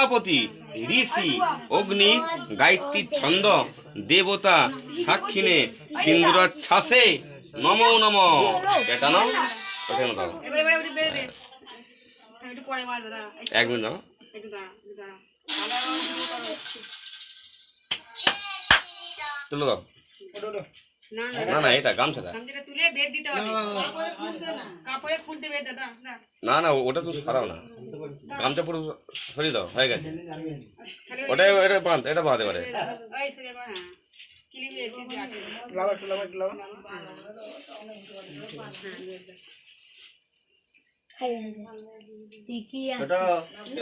প্রজাপতি ঋষি অগ্নি গায়ত্রী ছন্দ দেবতা সাক্ষিনে সিন্দুরাচ্ছ্বাসে নমো নমঃ। এটা নাও ওটা নাও এক মিনিট নাও। তুলো দাও। না না এটা গামছাটা না না ওটা তো ছাড়াও না, গামছা পুরো সরিয়ে দাও, হয়ে গেছে ওটা। এটা বাঁধ, এটা বাঁধতে পারে।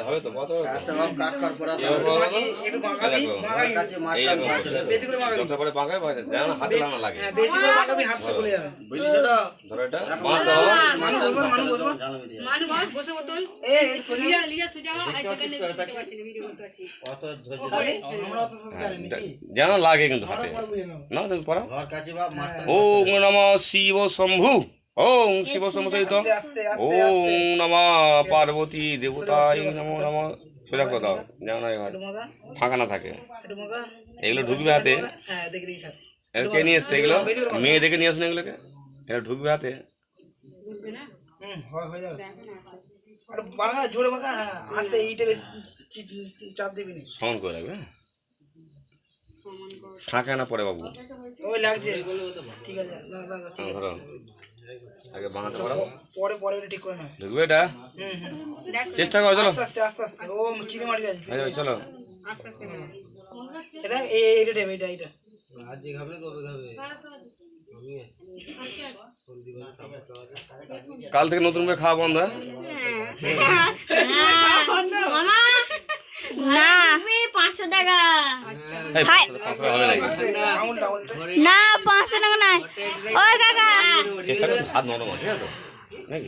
হবে তো কত পরে পাকায় হাতে লাগানো লাগে। ধরো এটা যেন লাগে কিন্তু হাতে না। পড়া ওম নমঃ শিব শম্ভু, ওম শিব শম্ভু সহিত ওম নমঃ পার্বতী দেবতায় নমো নমঃ। সোজা করে দাও যেন ফাঁকা না থাকে। এগুলো ঢুকবে হাতে। কে নিয়ে এসছে এগুলো? মেয়ে দেখে নিয়ে আসুন এগুলোকে। এটা ঢুকবে হাতে। সমান করে রাখবে, ফাঁকা না পড়ে বাবু। ধরো আগে বানাতে পারো, ঢুকবে এটা। চেষ্টা করো, চলো চলো। কাল থেকে নতুন করে খাওয়া বন্ধ। না 500 টাকা না, 500 টাকা না। ওই কাকা চেষ্টা করো, হাত নরম আছে তো নাকি?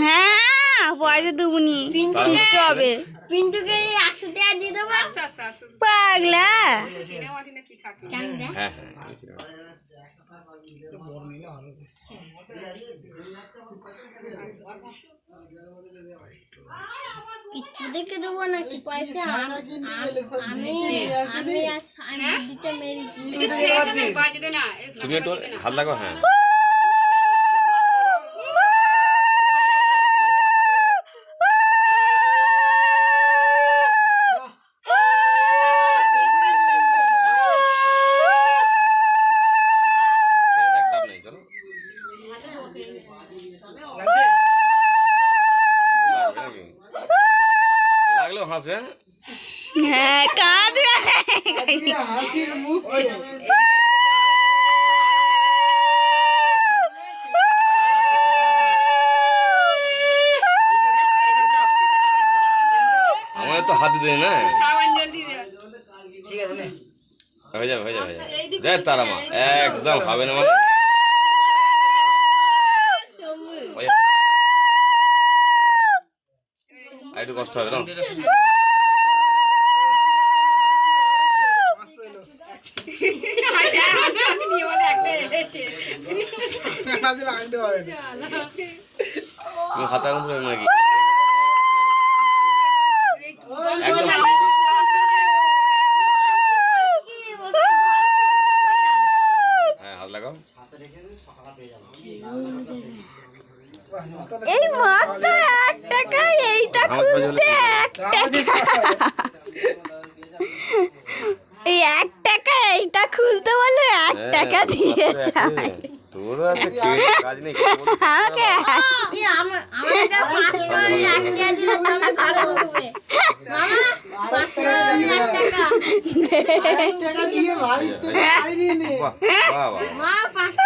হ্যাঁ পয়সা দেবনি, পিন্টু হবে। পিন্টুকে 100 টাকা দিয়ে দেবো। পাগলা। হ্যাঁ কিছু দেখে দেবো নাকি পয়সা? আমি দিতে মেরেছি। তুমি একটু হাত লাগাও। হ্যাঁ লাগলো হাসবে। হ্যাঁ কাঁদবে। আমাদের তো হাত দিতে না। হয়ে যাবে হয়ে যাবে দেখ তারা মা একদম হবে না মানে। একটু কষ্ট হবে না। খাতা নাকি একদম হ্যাঁ হাত লাগাও। এই মাত্র 1 টাকা, এইটা খুলতে 1 টাকা। এই 1 টাকা এইটা খুলতে বলে 1 টাকা দিয়ে যায়। তোর আছে কাজ নেই। আমাকে আমার এটা 500 1 টাকা দিলে তবে ভালো হবে। মামা 500 1 টাকা 1 টাকা দিয়ে বাড়িতে পারি নে। বাহ বাহ মা 500